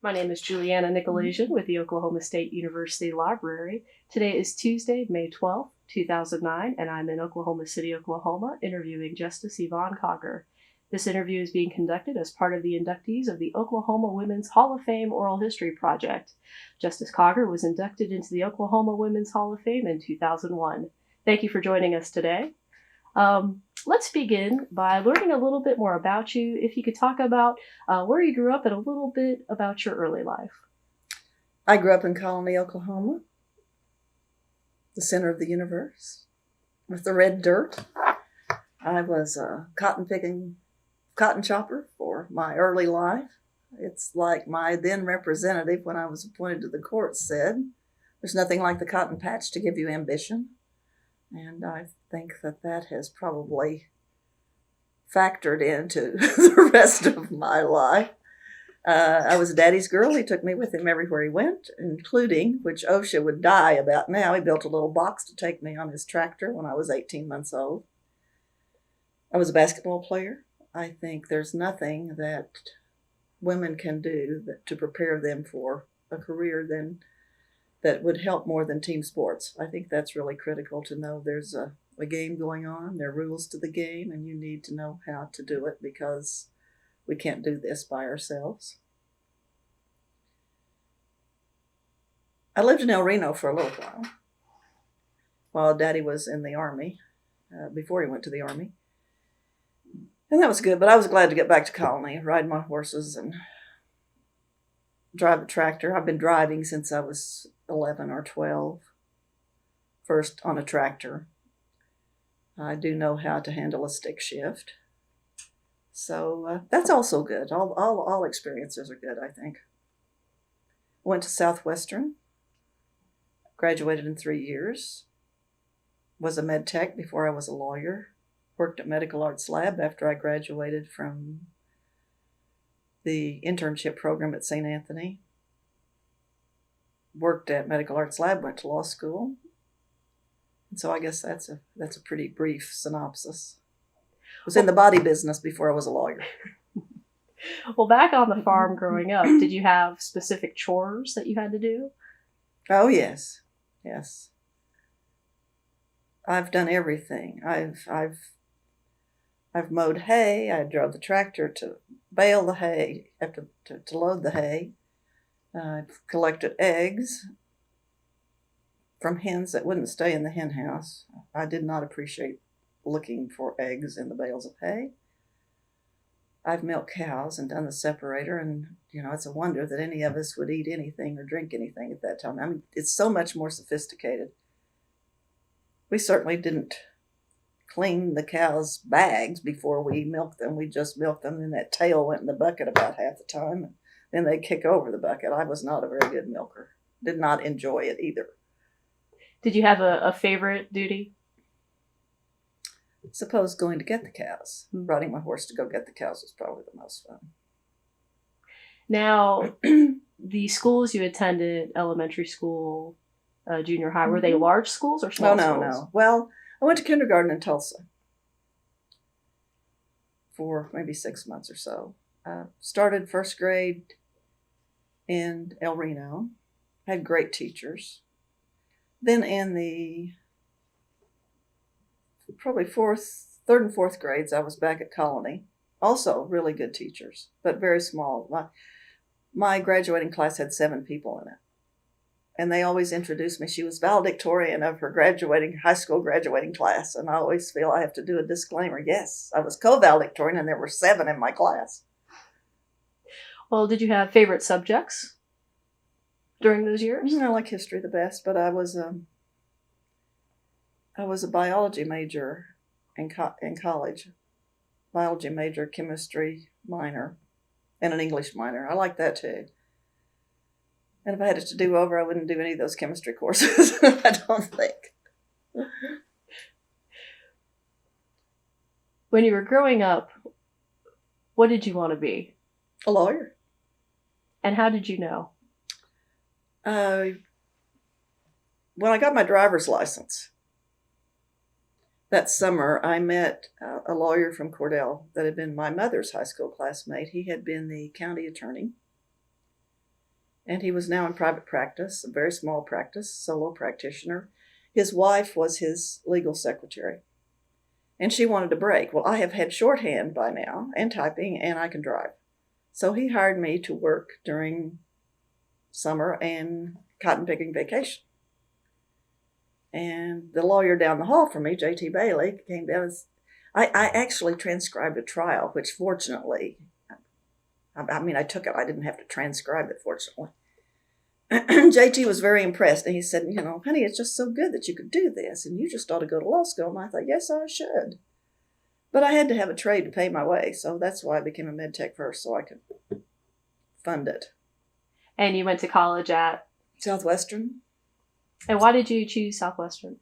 My name is Juliana Nicolasian with the Oklahoma State University Library. Today is Tuesday, May 12th, 2009, and I'm in Oklahoma City, Oklahoma, interviewing Justice Yvonne Cocker. This interview is being conducted as part of the inductees of the Oklahoma Women's Hall of Fame Oral History Project. Justice Cocker was inducted into the Oklahoma Women's Hall of Fame in 2001. Thank you for joining us today. Let's begin by learning a little bit more about you. If you could talk about where you grew up and a little bit about your early life. I grew up in Colony, Oklahoma, the center of the universe, with the red dirt. I was a cotton chopper for my early life. It's like my then representative, when I was appointed to the court, said, "There's nothing like the cotton patch to give you ambition." And I think that has probably factored into the rest of my life. I was daddy's girl. He took me with him everywhere he went, including, which OSHA would die about now, he built a little box to take me on his tractor when I was 18 months old. I was a basketball player. I think there's nothing that women can do to prepare them for a career that would help more than team sports. I think that's really critical to know there's a game going on, there are rules to the game, and you need to know how to do it because we can't do this by ourselves. I lived in El Reno for a little while Daddy was in the Army, before he went to the Army. And that was good, but I was glad to get back to Colony, ride my horses and drive a tractor. I've been driving since I was 11 or 12, first on a tractor. I do know how to handle a stick shift. So that's also good. All experiences are good, I think. Went to Southwestern, graduated in 3 years, was a med tech before I was a lawyer, worked at Medical Arts Lab after I graduated from the internship program at St. Anthony, worked at Medical Arts Lab, went to law school. And so I guess that's a pretty brief synopsis. I was in the body business before I was a lawyer. Well, back on the farm growing up, did you have specific chores that you had to do? Oh, yes. Yes. I've done everything. I've mowed hay. I drove the tractor to bale the hay, to load the hay. I've collected eggs from hens that wouldn't stay in the hen house. I did not appreciate looking for eggs in the bales of hay. I've milked cows and done the separator, and it's a wonder that any of us would eat anything or drink anything at that time. I mean, it's so much more sophisticated. We certainly didn't clean the cows' bags before we milked them. We just milked them, and that tail went in the bucket about half the time, and then they'd kick over the bucket. I was not a very good milker. Did not enjoy it either. Did you have a favorite duty? Suppose going to get the cows. Riding my horse to go get the cows was probably the most fun. Now, the schools you attended, elementary school, junior high, were they large schools or small schools? No. Well, I went to kindergarten in Tulsa for maybe 6 months or so. Started first grade in El Reno. Had great teachers. Then in the probably third and fourth grades, I was back at Colony. Also really good teachers, but very small. My graduating class had 7 people in it. And they always introduced me. She was valedictorian of her high school graduating class. And I always feel I have to do a disclaimer. Yes, I was co-valedictorian and there were 7 in my class. Well, did you have favorite subjects during those years? I like history the best, but I was a biology major in college. Biology major, chemistry minor, and an English minor. I like that too. And if I had it to do over, I wouldn't do any of those chemistry courses, I don't think. When you were growing up, what did you want to be? A lawyer. And how did you know? When I got my driver's license, that summer, I met a lawyer from Cordell that had been my mother's high school classmate. He had been the county attorney. and he was now in private practice, a very small practice, solo practitioner. His wife was his legal secretary, and she wanted a break. Well, I have had shorthand by now and typing, and I can drive. So he hired me to work during summer and cotton picking vacation. And the lawyer down the hall from me, J.T. Bailey, came down. I actually transcribed a trial, which fortunately, I took it. I didn't have to transcribe it, fortunately. JT was very impressed, and he said, honey, it's just so good that you could do this, and you just ought to go to law school. And I thought, yes, I should. But I had to have a trade to pay my way, so that's why I became a med tech first, so I could fund it. And you went to college at? Southwestern. And why did you choose Southwestern?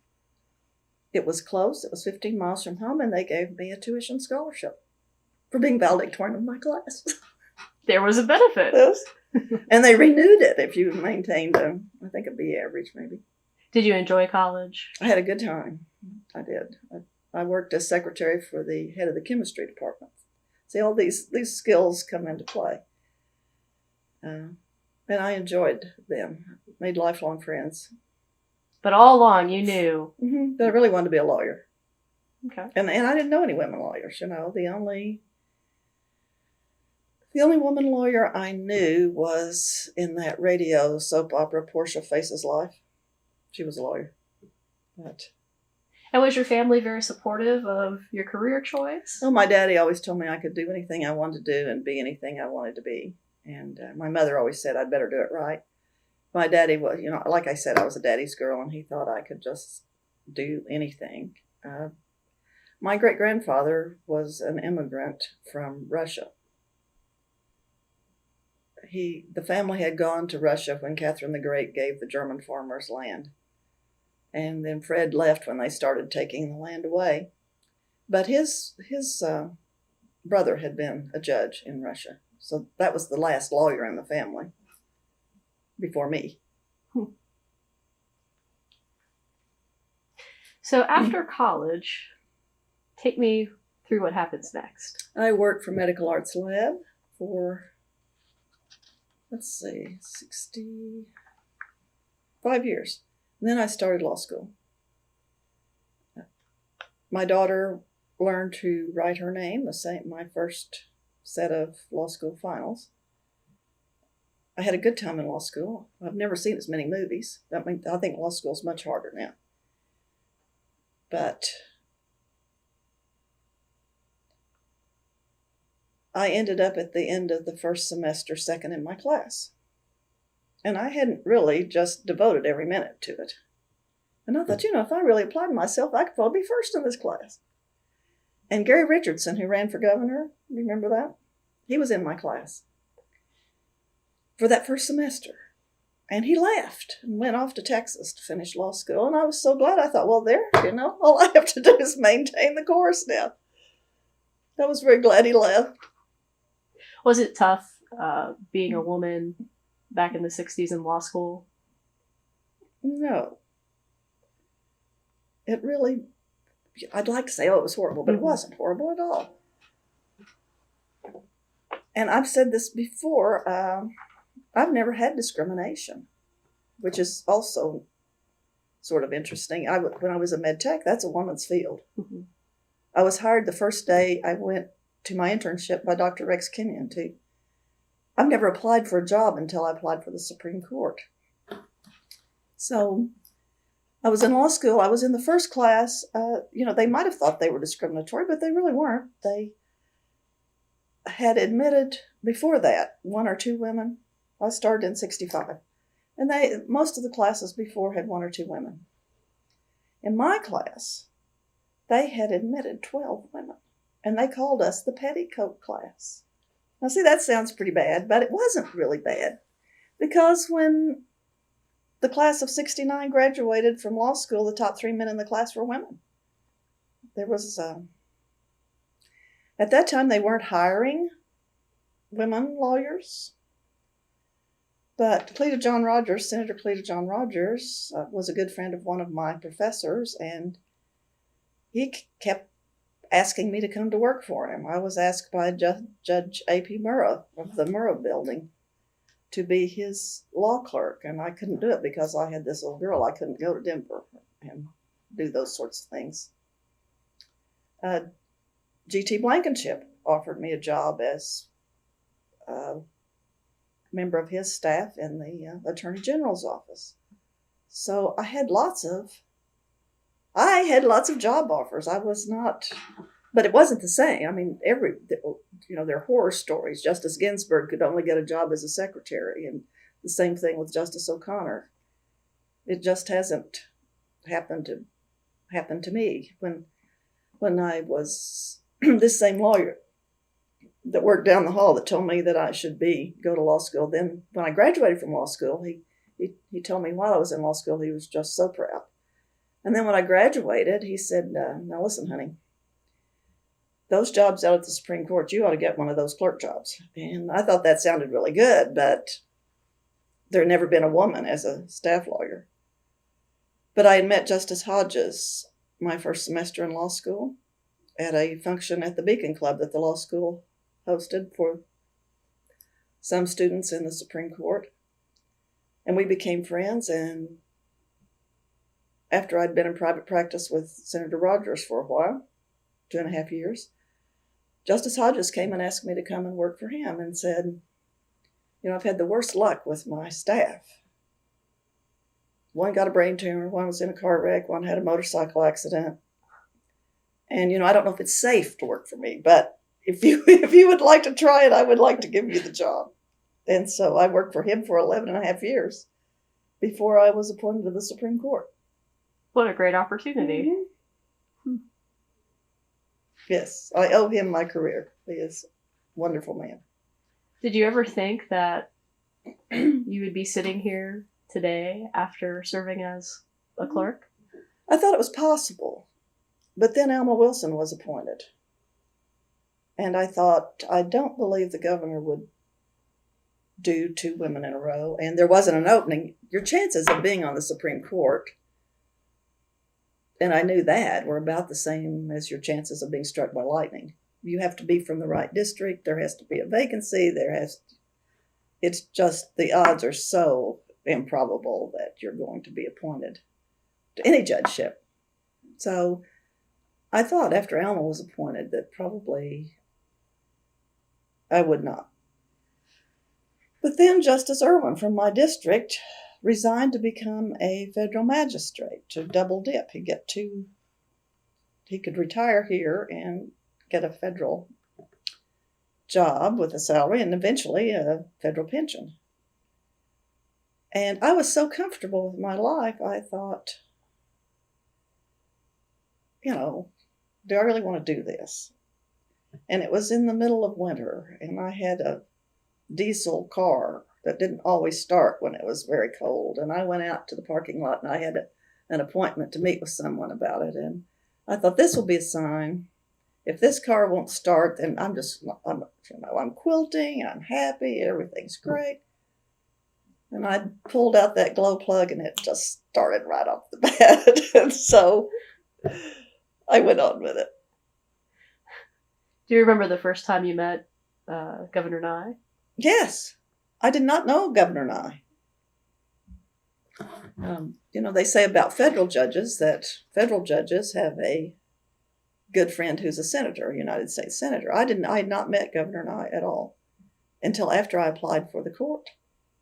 It was close. It was 15 miles from home, and they gave me a tuition scholarship for being valedictorian of my class. There was a benefit. Yes. And they renewed it if you maintained a B average, maybe. Did you enjoy college? I had a good time. I did. I worked as secretary for the head of the chemistry department. See, all these skills come into play. And I enjoyed them. Made lifelong friends. But all along you knew. That I really wanted to be a lawyer. Okay. And I didn't know any women lawyers, The only woman lawyer I knew was in that radio soap opera, Portia Faces Life. She was a lawyer. And was your family very supportive of your career choice? Well, my daddy always told me I could do anything I wanted to do and be anything I wanted to be. And my mother always said I'd better do it right. My daddy was, like I said, I was a daddy's girl, and he thought I could just do anything. My great-grandfather was an immigrant from Russia. The family had gone to Russia when Catherine the Great gave the German farmers land. And then Fred left when they started taking the land away. But his brother had been a judge in Russia. So that was the last lawyer in the family before me. So after college, take me through what happens next. I worked for Medical Arts Lab for 65 years. And then I started law school. My daughter learned to write her name, my first set of law school finals. I had a good time in law school. I've never seen as many movies. I think law school is much harder now. But I ended up at the end of the first semester second in my class. And I hadn't really just devoted every minute to it. And I thought, if I really applied myself, I could probably be first in this class. And Gary Richardson, who ran for governor, remember that? He was in my class for that first semester. And he left and went off to Texas to finish law school. And I was so glad. I thought, well, all I have to do is maintain the course now. I was very glad he left. Was it tough being a woman back in the 60s in law school? No. It really, I'd like to say, it was horrible, but it wasn't horrible at all. And I've said this before, I've never had discrimination, which is also sort of interesting. When I was a med tech, that's a woman's field. Mm-hmm. I was hired the first day I went to my internship by Dr. Rex Kenyon too. I've never applied for a job until I applied for the Supreme Court. So I was in law school. I was in the first class. They might have thought they were discriminatory, but they really weren't. They had admitted before that 1 or 2 women. I started in 65. And most of the classes before had 1 or 2 women. In my class, they had admitted 12 women. And they called us the petticoat class. Now, see, that sounds pretty bad, but it wasn't really bad. Because when the class of 69 graduated from law school, the top 3 men in the class were women. There was, at that time, they weren't hiring women lawyers. But Senator Cleta John Rogers, was a good friend of one of my professors, and he kept asking me to come to work for him. I was asked by Judge A.P. Murrah of the Murrah Building to be his law clerk, and I couldn't do it because I had this little girl. I couldn't go to Denver and do those sorts of things. G.T. Blankenship offered me a job as a member of his staff in the Attorney General's office. So I had lots of job offers. I was not, but it wasn't the same. I mean, they're horror stories. Justice Ginsburg could only get a job as a secretary, and the same thing with Justice O'Connor. It just hasn't happened to me. When I was this same lawyer that worked down the hall that told me that I should go to law school. Then when I graduated from law school, he told me while I was in law school, he was just so proud. And then when I graduated, he said, now listen, honey, those jobs out at the Supreme Court, you ought to get one of those clerk jobs. And I thought that sounded really good, but there had never been a woman as a staff lawyer. But I had met Justice Hodges my first semester in law school at a function at the Beacon Club that the law school hosted for some students in the Supreme Court. And we became friends, and after I'd been in private practice with Senator Rogers for a while, 2.5 years, Justice Hodges came and asked me to come and work for him and said, I've had the worst luck with my staff. One got a brain tumor, one was in a car wreck, one had a motorcycle accident. And, I don't know if it's safe to work for me, but if you would like to try it, I would like to give you the job. And so I worked for him for 11.5 years before I was appointed to the Supreme Court. What a great opportunity. Mm-hmm. Yes, I owe him my career. He is a wonderful man. Did you ever think that you would be sitting here today after serving as a clerk? I thought it was possible. But then Alma Wilson was appointed. And I thought, I don't believe the governor would do 2 women in a row. And there wasn't an opening. Your chances of being on the Supreme Court, and I knew that, were about the same as your chances of being struck by lightning. You have to be from the right district. There has to be a vacancy. It's just, the odds are so improbable that you're going to be appointed to any judgeship. So I thought after Alma was appointed that probably I would not. But then Justice Irwin from my district resigned to become a federal magistrate, to double dip. He could retire here and get a federal job with a salary and eventually a federal pension. And I was so comfortable with my life, I thought, do I really want to do this? And it was in the middle of winter, and I had a diesel car that didn't always start when it was very cold. And I went out to the parking lot, and I had an appointment to meet with someone about it. And I thought, this will be a sign. If this car won't start, then I'm quilting, I'm happy, everything's great. And I pulled out that glow plug, and it just started right off the bat. And so I went on with it. Do you remember the first time you met Governor Nye? Yes. I did not know Governor Nye. They say about federal judges that federal judges have a good friend who's a senator, a United States senator. I had not met Governor Nye at all until after I applied for the court.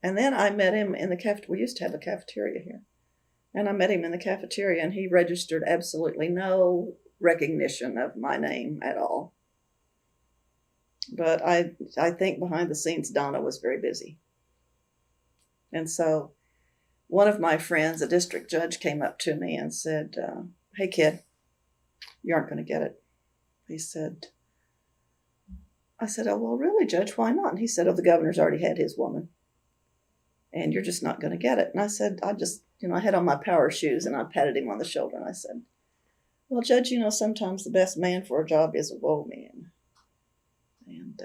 And then I met him in the cafeteria. We used to have a cafeteria here. And I met him in the cafeteria, and he registered absolutely no recognition of my name at all. But I think behind the scenes, Donna was very busy. And so one of my friends, a district judge, came up to me and said, hey, kid, you aren't going to get it. I said, oh, well, really, Judge, why not? And he said, oh, the governor's already had his woman, and you're just not going to get it. And I said, I had on my power shoes, and I patted him on the shoulder, and I said, well, Judge, sometimes the best man for a job is a woe man. And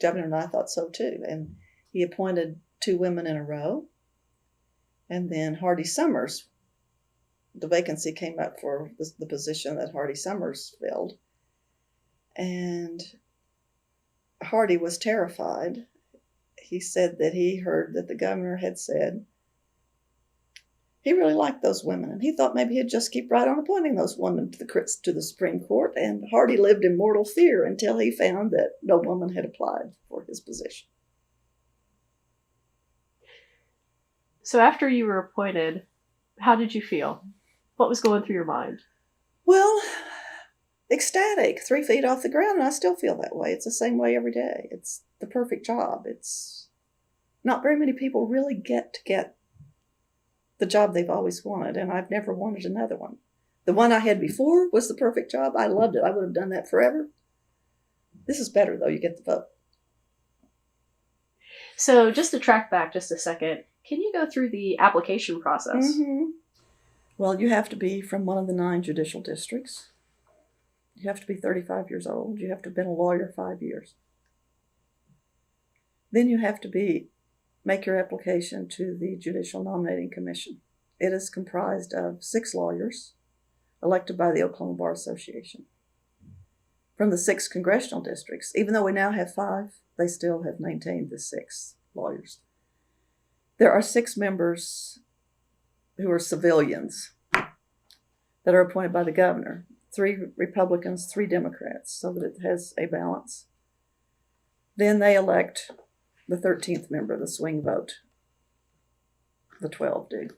Governor and I thought so too. And he appointed 2 women in a row. And then Hardy Summers, the vacancy came up for the position that Hardy Summers filled. And Hardy was terrified. he said that he heard that the governor had said he really liked those women, and he thought maybe he'd just keep right on appointing those women to the Supreme Court, and Hardy lived in mortal fear until he found that no woman had applied for his position. So after you were appointed, how did you feel? What was going through your mind? Well, ecstatic, 3 feet off the ground, and I still feel that way. It's the same way every day. It's the perfect job. It's not very many people really get the job they've always wanted, and I've never wanted another one. The one I had before was the perfect job. I loved it. I would have done that forever. This is better, though. You get the vote. So just to track back just a second, can you go through the application process? Mm-hmm. Well, you have to be from one of the 9 judicial districts. You have to be 35 years old. You have to have been a lawyer 5 years. Then you have to make your application to the Judicial Nominating Commission. It is comprised of 6 lawyers elected by the Oklahoma Bar Association. From the 6 congressional districts, even though we now have 5, they still have maintained the 6 lawyers. There are 6 members who are civilians that are appointed by the governor. 3 Republicans, 3 Democrats, so that it has a balance. Then they elect the 13th member, the swing vote. The 12 do.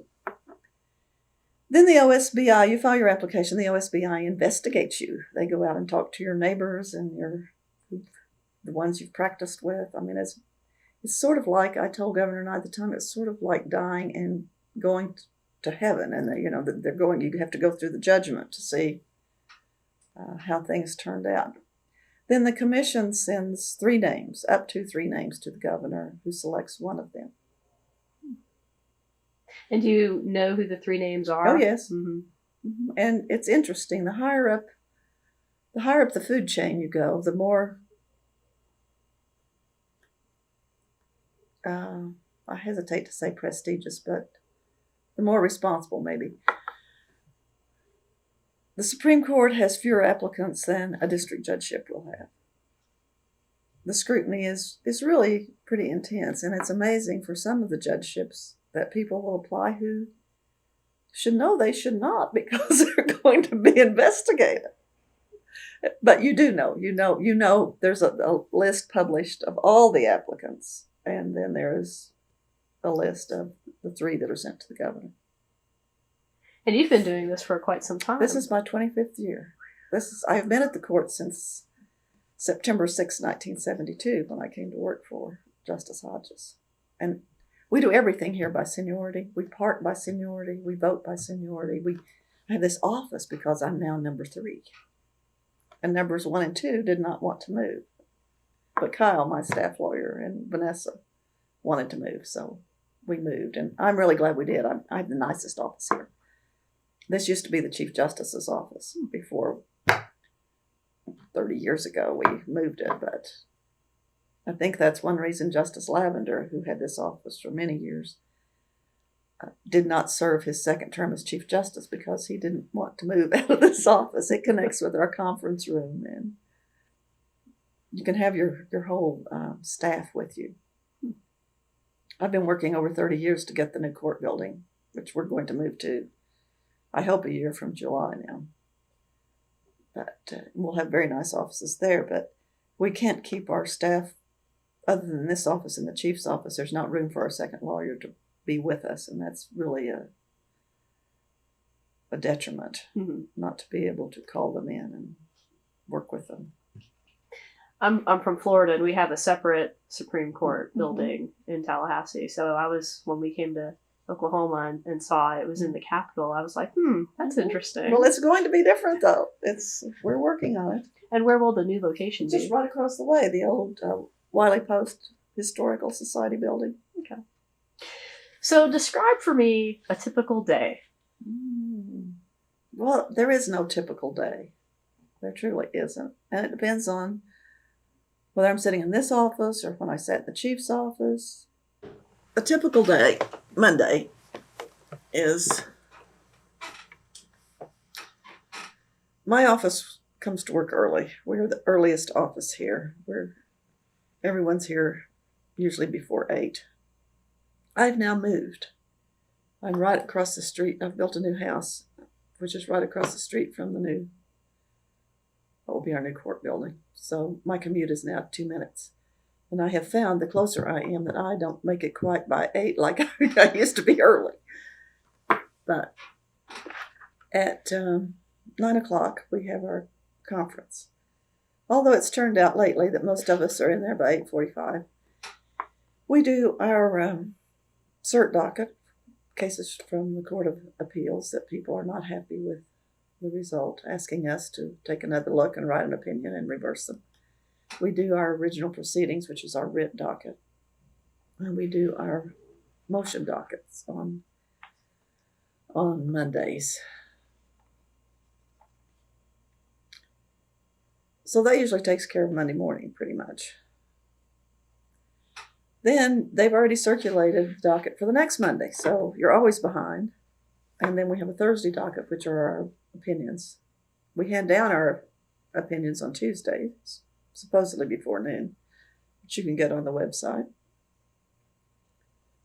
Then the OSBI, you file your application, the OSBI investigates you. They go out and talk to your neighbors and the ones you've practiced with. I mean, it's sort of like, I told Governor Nye at the time, it's sort of like dying and going to heaven. And you have to go through the judgment to see how things turned out. Then the commission sends 3 names, up to 3 names to the governor, who selects one of them. And do you know who the 3 names are? Oh, yes. Mm-hmm. Mm-hmm. And it's interesting. The higher up the food chain you go, the more, I hesitate to say prestigious, but the more responsible maybe. The Supreme Court has fewer applicants than a district judgeship will have. The scrutiny is really pretty intense, and it's amazing for some of the judgeships that people will apply who should know they should not, because they're going to be investigated. But you do know, you know there's a list published of all the applicants, and then there's a list of the 3 that are sent to the governor. And you've been doing this for quite some time. This is my 25th year. I have been at the court since September 6, 1972, when I came to work for Justice Hodges. And we do everything here by seniority. We part by seniority. We vote by seniority. I have this office because I'm now number 3. And numbers 1 and 2 did not want to move. But Kyle, my staff lawyer, and Vanessa wanted to move, so we moved. And I'm really glad we did. I have the nicest office here. This used to be the Chief Justice's office before 30 years ago we moved it, but I think that's one reason Justice Lavender, who had this office for many years, did not serve his 2nd term as Chief Justice, because he didn't want to move out of this office. It connects with our conference room, and you can have your whole staff with you. I've been working over 30 years to get the new court building, which we're going to move to, I hope, a year from July now. But we'll have very nice offices there, but we can't keep our staff, other than this office and the chief's office. There's not room for our 2nd lawyer to be with us, and that's really a detriment, not to be able to call them in and work with them. I'm from Florida, and we have a separate Supreme Court building in Tallahassee. So when we came to Oklahoma and saw it was in the Capitol, I was like, that's interesting. Well, it's going to be different, though. We're working on it. And where will the new location be? Just right across the way, the old Wiley Post Historical Society building. Okay. So describe for me a typical day. Well, there is no typical day. There truly isn't. And it depends on whether I'm sitting in this office or when I sat in the chief's office. A typical day, Monday, is my office comes to work early. We're the earliest office here. Everyone's here usually before 8. I've now moved. I'm right across the street. I've built a new house, which is right across the street from what will be our new court building. So my commute is now 2 minutes. And I have found the closer I am that I don't make it quite by 8 like I used to be early. But at 9 o'clock, we have our conference. Although it's turned out lately that most of us are in there by 8:45. We do our cert docket, cases from the Court of Appeals that people are not happy with the result, asking us to take another look and write an opinion and reverse them. We do our original proceedings, which is our writ docket. And we do our motion dockets on Mondays. So that usually takes care of Monday morning, pretty much. Then they've already circulated the docket for the next Monday, so you're always behind. And then we have a Thursday docket, which are our opinions. We hand down our opinions on Tuesdays, supposedly before noon, which you can get on the website. I'm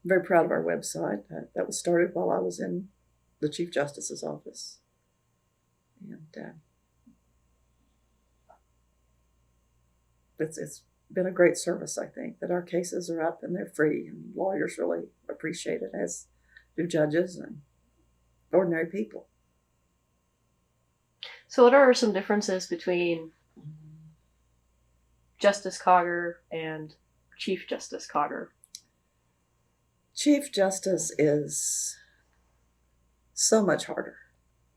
very proud of our website. That was started while I was in the Chief Justice's office. And it's been a great service, I think, that our cases are up and they're free, and lawyers really appreciate it, as do judges and ordinary people. So what are some differences between Justice Cogger and Chief Justice Cogger? Chief Justice is so much harder.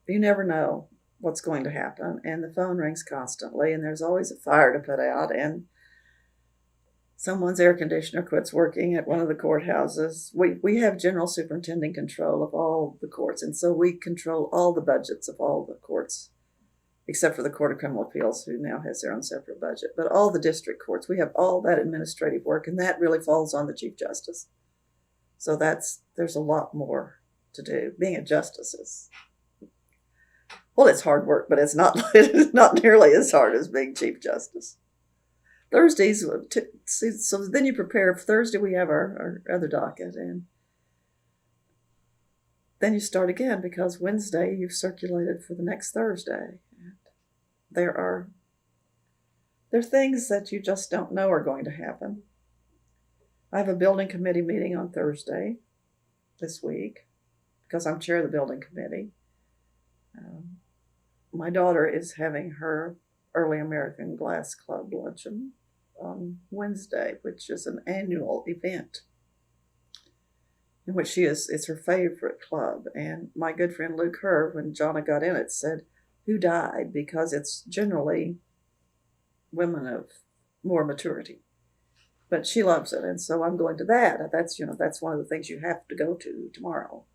You never know what's going to happen, and the phone rings constantly, and there's always a fire to put out, and someone's air conditioner quits working at one of the courthouses. We have general superintending control of all the courts, and so we control all the budgets of all the courts, except for the Court of Criminal Appeals, who now has their own separate budget. But all the district courts, we have all that administrative work, and that really falls on the Chief Justice. So there's a lot more to do. Being a justice is, well, it's hard work, but it's not nearly as hard as being Chief Justice. Thursdays, so then you prepare. For Thursday, we have our other docket, and then you start again, because Wednesday you've circulated for the next Thursday. And there are things that you just don't know are going to happen. I have a building committee meeting on Thursday this week, because I'm chair of the building committee. My daughter is having her Early American Glass Club luncheon on Wednesday, which is an annual event in which it's her favorite club. And my good friend Luke Herr, when Jonna got in it, said, "Who died?" Because it's generally women of more maturity. But she loves it, and so I'm going to that. That's one of the things you have to go to tomorrow,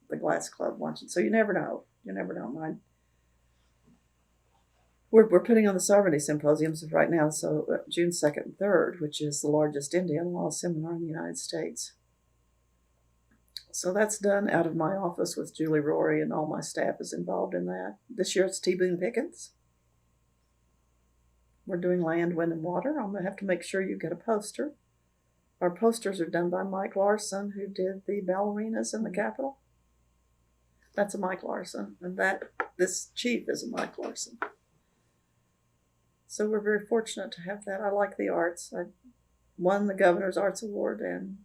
the Glass Club luncheon. So you never know. We're putting on the Sovereignty Symposiums right now, so June 2nd and 3rd, which is the largest Indian law seminar in the United States. So that's done out of my office with Julie Rory, and all my staff is involved in that. This year it's T. Boone Pickens. We're doing land, wind, and water. I'm going to have to make sure you get a poster. Our posters are done by Mike Larson, who did the ballerinas in the Capitol. That's a Mike Larson, and this chief is a Mike Larson. So we're very fortunate to have that. I like the arts. I won the Governor's Arts Award, and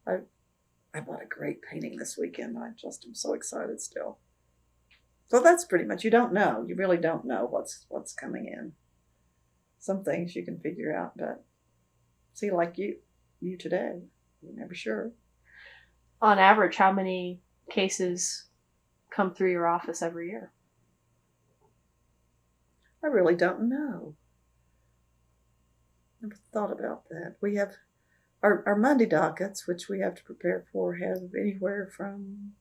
I bought a great painting this weekend. I just am so excited still. So that's pretty much, you don't know. You really don't know what's coming in. Some things you can figure out, but see, like you today, you're never sure. On average, how many cases come through your office every year? I really don't know. Never thought about that. We have our Monday dockets, which we have to prepare for, have anywhere from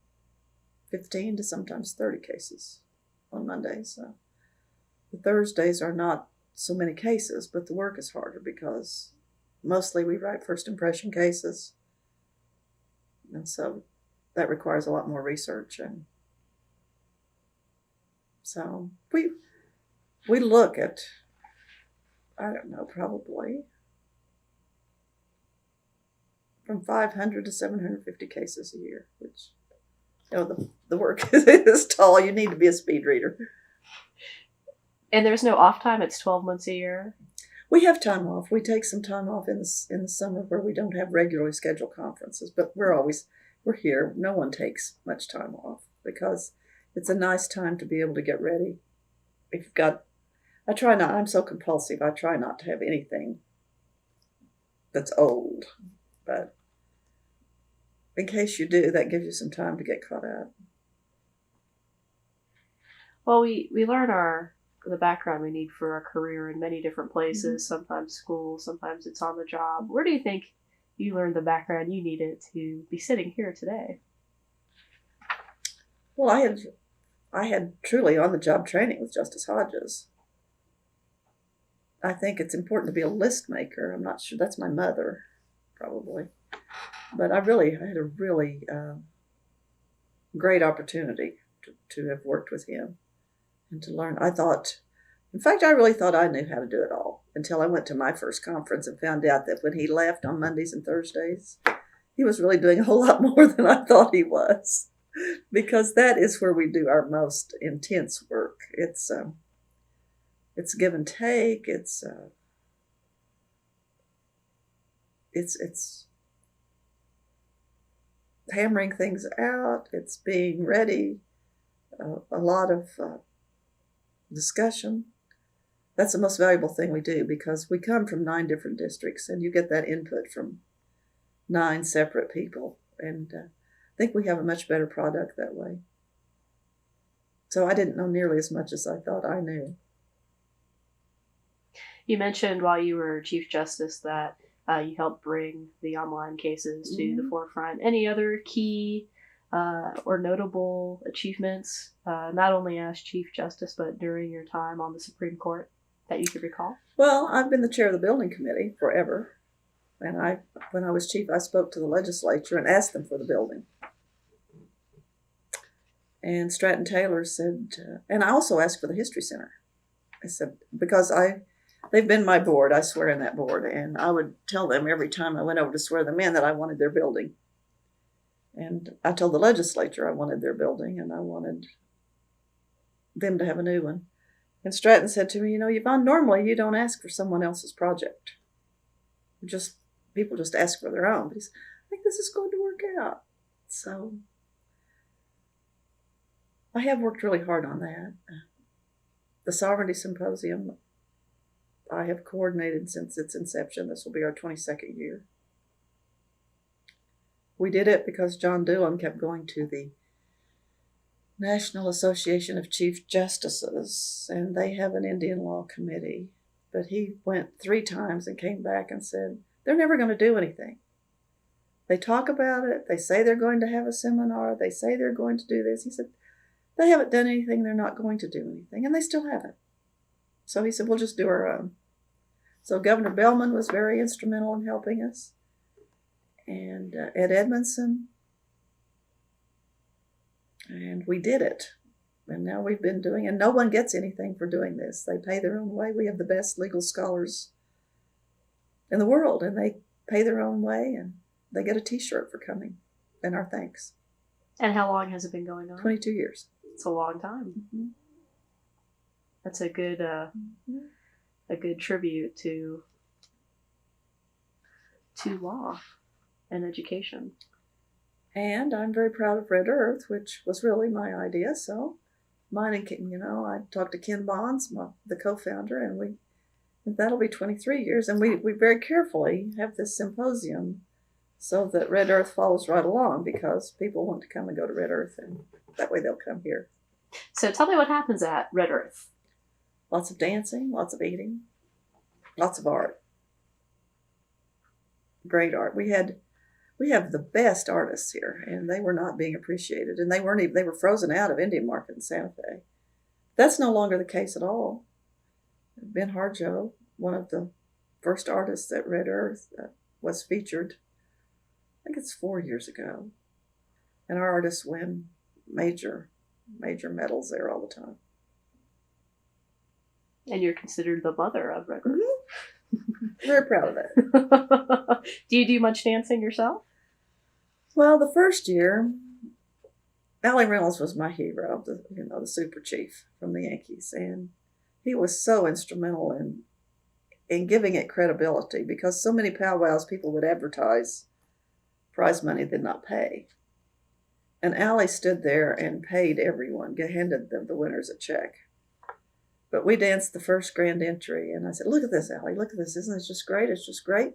15 to sometimes 30 cases on Mondays. So the Thursdays are not so many cases, but the work is harder because mostly we write first impression cases. And so that requires a lot more research. And so we look at, I don't know, probably from 500 to 750 cases a year, which, the work is tall. You need to be a speed reader. And there's no off time? It's 12 months a year? We have time off. We take some time off in the summer where we don't have regularly scheduled conferences, but we're here. No one takes much time off because it's a nice time to be able to get ready. I'm so compulsive. I try not to have anything that's old, but in case you do, that gives you some time to get caught up. Well, we learn the background we need for our career in many different places, mm-hmm. Sometimes school, sometimes it's on the job. Where do you think you learned the background you needed to be sitting here today? Well, I had truly on-the-job training with Justice Hodges. I think it's important to be a list maker. I'm not sure. That's my mother, probably. But I had a really great opportunity to have worked with him and to learn. I really thought I knew how to do it all until I went to my first conference and found out that when he left on Mondays and Thursdays, he was really doing a whole lot more than I thought he was, because that is where we do our most intense work. It's give and take. It's hammering things out. It's being ready. A lot of discussion. That's the most valuable thing we do because we come from 9 different districts and you get that input from 9 separate people. And I think we have a much better product that way. So I didn't know nearly as much as I thought I knew. You mentioned while you were Chief Justice that you helped bring the online cases to mm-hmm. the forefront. Any other key or notable achievements, not only as Chief Justice, but during your time on the Supreme Court that you could recall? Well, I've been the chair of the building committee forever. And when I was chief, I spoke to the legislature and asked them for the building. And Stratton Taylor said, and I also asked for the History Center. I said, because they've been my board, I swear in that board, and I would tell them every time I went over to swear them in that I wanted their building. And I told the legislature I wanted their building and I wanted them to have a new one. And Stratton said to me, Yvonne, normally you don't ask for someone else's project. People just ask for their own. But he said, I think this is going to work out. So I have worked really hard on that. The Sovereignty Symposium, I have coordinated since its inception. This will be our 22nd year. We did it because John Doolan kept going to the National Association of Chief Justices, and they have an Indian Law Committee. But he went 3 times and came back and said, they're never going to do anything. They talk about it. They say they're going to have a seminar. They say they're going to do this. He said, they haven't done anything. They're not going to do anything. And they still haven't. So he said, we'll just do our own. So Governor Bellman was very instrumental in helping us. And Ed Edmondson. And we did it. And now we've been doing, and no one gets anything for doing this. They pay their own way. We have the best legal scholars in the world, and they pay their own way, and they get a T-shirt for coming, and our thanks. And how long has it been going on? 22 years. It's a long time. Mm-hmm. That's a good tribute to law and education. And I'm very proud of Red Earth, which was really my idea. So mine and I talked to Ken Bonds, the co-founder, and that'll be 23 years. And we very carefully have this symposium so that Red Earth follows right along because people want to come and go to Red Earth, and that way they'll come here. So tell me what happens at Red Earth. Lots of dancing, lots of eating, lots of art. Great art. We have the best artists here, and they were not being appreciated, and they were frozen out of Indian Market in Santa Fe. That's no longer the case at all. Ben Harjo, one of the first artists at Red Earth, was featured, I think it's 4 years ago, and our artists win major medals there all the time. And you're considered the mother of Red Earth. Mm-hmm. Very proud of that. Do you do much dancing yourself? Well, the first year, Allie Reynolds was my hero, the super chief from the Yankees, and he was so instrumental in giving it credibility because so many powwows people would advertise prize money did not pay. And Allie stood there and paid everyone, handed them the winners a check. But we danced the first grand entry, and I said, "Look at this, Allie, look at this. Isn't this just great? It's just great."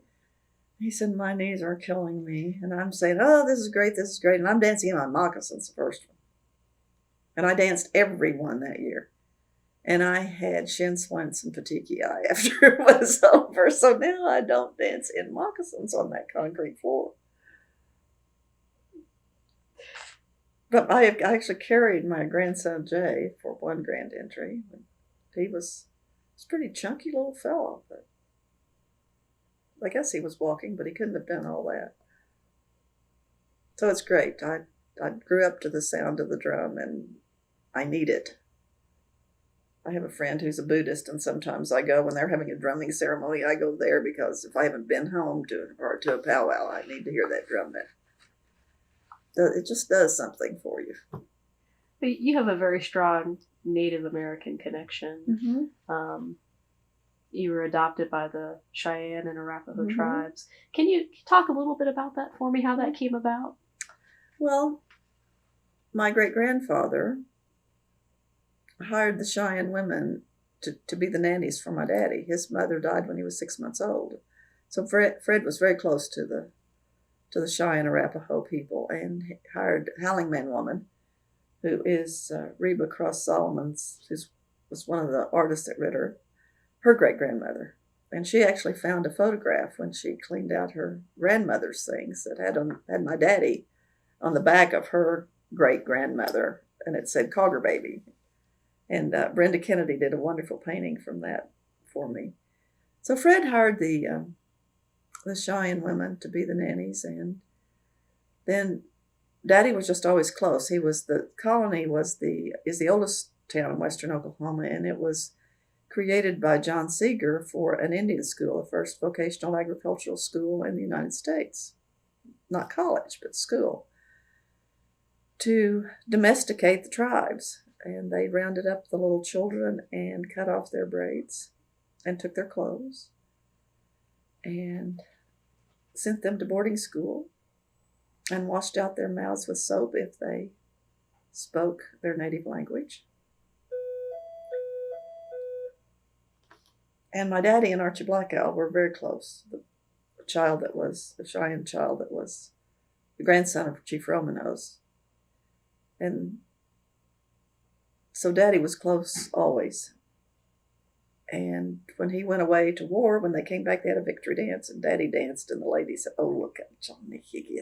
He said, "My knees are killing me." And I'm saying, "Oh, this is great, this is great." And I'm dancing in my moccasins the first one. And I danced every one that year. And I had shin splints and petechiae after it was over. So now I don't dance in moccasins on that concrete floor. But I actually carried my grandson Jay for one grand entry. He was a pretty chunky little fellow, but I guess he was walking, but he couldn't have done all that. So it's great. I grew up to the sound of the drum, and I need it. I have a friend who's a Buddhist, and sometimes I go when they're having a drumming ceremony. I go there because if I haven't been home to a powwow, I need to hear that drum. It just does something for you. But you have a very strong Native American connection. Mm-hmm. You were adopted by the Cheyenne and Arapaho tribes. Can you talk a little bit about that for me, how that came about? Well, my great-grandfather hired the Cheyenne women to be the nannies for my daddy. His mother died when he was 6 months old. So Fred was very close to the Cheyenne Arapaho people, and hired Howling Man Woman, who is Reba Cross Solomons, who was one of the artists that read her great-grandmother. And she actually found a photograph when she cleaned out her grandmother's things that had my daddy on the back of her great-grandmother, and it said Cogger Baby. And Brenda Kennedy did a wonderful painting from that for me. So Fred hired the Cheyenne women to be the nannies, and then Daddy was just always close. The colony is the oldest town in western Oklahoma, and it was created by John Seeger for an Indian school, the first vocational agricultural school in the United States. Not college, but school. To domesticate the tribes. And they rounded up the little children and cut off their braids and took their clothes and sent them to boarding school and washed out their mouths with soap if they spoke their native language. And my daddy and Archie Black Owl were very close. The Cheyenne child that was the grandson of Chief Romanos. And so Daddy was close always. And when he went away to war, when they came back, they had a victory dance, and Daddy danced, and the lady said, "Oh, look at Johnny, he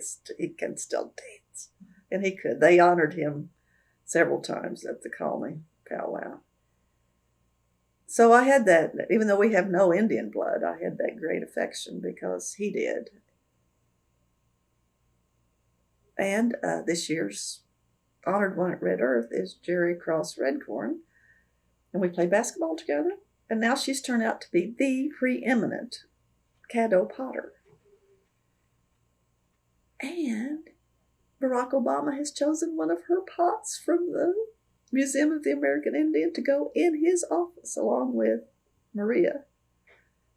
can still dance." And he could. They honored him several times at the colony powwow. So I had that, even though we have no Indian blood, I had that great affection because he did. And this year's honored one at Red Earth is Jerry Cross Redcorn, and we played basketball together. And now she's turned out to be the preeminent Caddo potter. And Barack Obama has chosen one of her pots from the Museum of the American Indian to go in his office along with Maria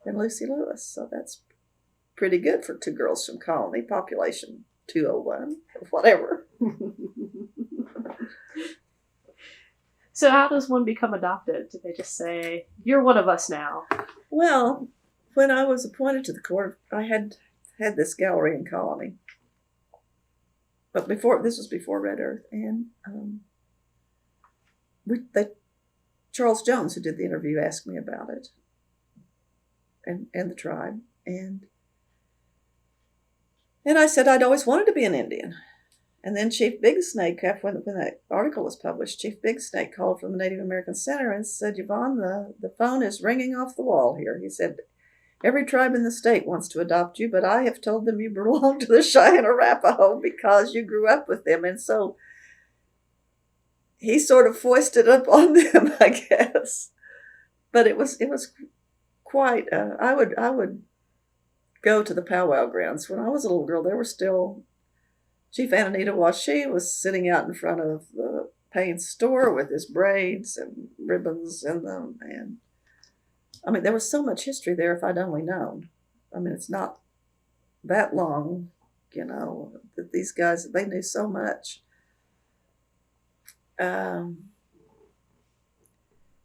and Lucy Lewis. So that's pretty good for two girls from Colony, population 201 or whatever. So how does one become adopted? Do they just say, "You're one of us now"? Well, when I was appointed to the court, I had this gallery in Colony. But this was before Red Earth. And Charles Jones, who did the interview, asked me about it and the tribe. And I said I'd always wanted to be an Indian. And then Chief Big Snake, when that article was published, Chief Big Snake called from the Native American Center and said, "Yvonne, the phone is ringing off the wall here." He said, "Every tribe in the state wants to adopt you, but I have told them you belong to the Cheyenne Arapaho because you grew up with them." And so he sort of foisted it up on them, I guess. But it was quite. I would go to the powwow grounds when I was a little girl. There were still Chief Antonita she was sitting out in front of the Payne store with his braids and ribbons in them, and I mean there was so much history there. If I'd only known. I mean, it's not that long, that these guys, they knew so much.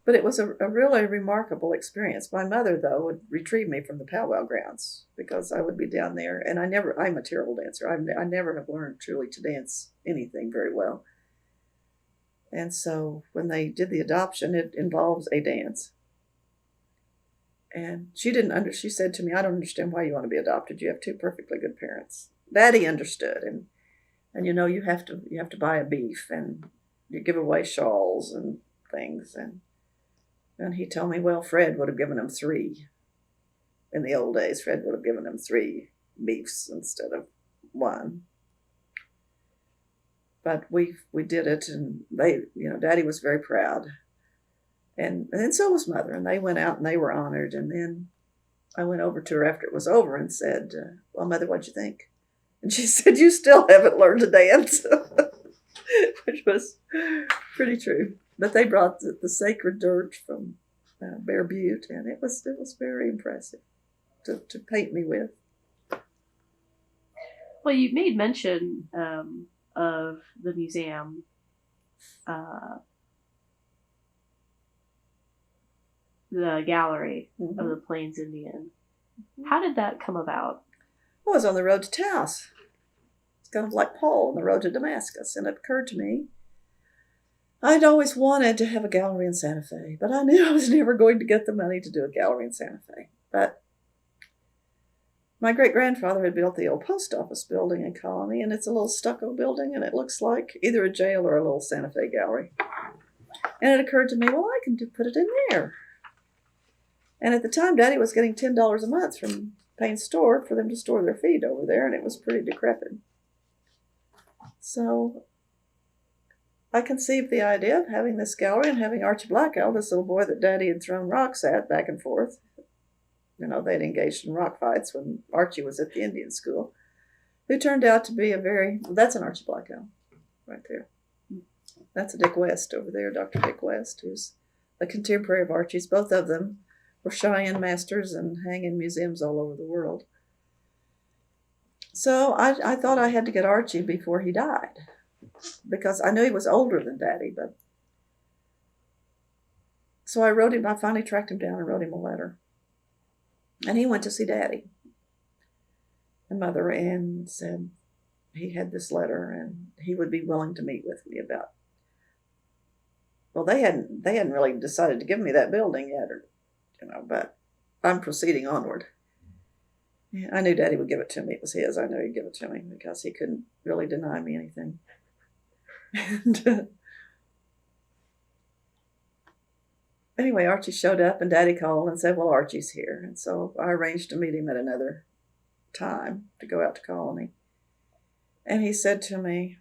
But it was a really remarkable experience. My mother, though, would retrieve me from the powwow grounds because I would be down there, and I'm a terrible dancer. I never have learned truly to dance anything very well. And so when they did the adoption, it involves a dance. And she said to me, I don't understand why you want to be adopted. You have two perfectly good parents. Daddy understood. And you have to buy a beef and you give away shawls and things. And he told me, well, Fred would have given him 3. In the old days, Fred would have given him 3 beefs instead of 1. But we did it, and they, Daddy was very proud. And so was Mother, and they went out and they were honored. And then I went over to her after it was over and said, well, Mother, what'd you think? And she said, you still haven't learned to dance, which was pretty true. But they brought the sacred dirt from Bear Butte, and it was very impressive to paint me with. Well, you made mention of the museum. The gallery of the Plains Indian. How did that come about? I was on the road to Taos. It's kind of like Paul on the road to Damascus, and it occurred to me I'd always wanted to have a gallery in Santa Fe, but I knew I was never going to get the money to do a gallery in Santa Fe. But my great-grandfather had built the old post office building in Colony, and it's a little stucco building, and it looks like either a jail or a little Santa Fe gallery. And it occurred to me, well, I can put it in there. And at the time, Daddy was getting $10 a month from Payne's store for them to store their feed over there, and it was pretty decrepit. So I conceived the idea of having this gallery and having Archie Blackwell, this little boy that Daddy had thrown rocks at back and forth. They'd engaged in rock fights when Archie was at the Indian school, who turned out to be that's an Archie Blackwell right there. That's a Dick West over there, Dr. Dick West, who's a contemporary of Archie's. Both of them were Cheyenne masters and hang in museums all over the world. So I thought I had to get Archie before he died, because I knew he was older than Daddy. So I finally tracked him down and wrote him a letter. And he went to see Daddy and Mother and said he had this letter and he would be willing to meet with me about. Well, they hadn't really decided to give me that building yet, but I'm proceeding onward. Yeah, I knew Daddy would give it to me. It was his. I knew he'd give it to me because he couldn't really deny me anything. And anyway, Archie showed up and Daddy called and said, well, Archie's here. And so I arranged to meet him at another time to go out to Colony. And he said to me,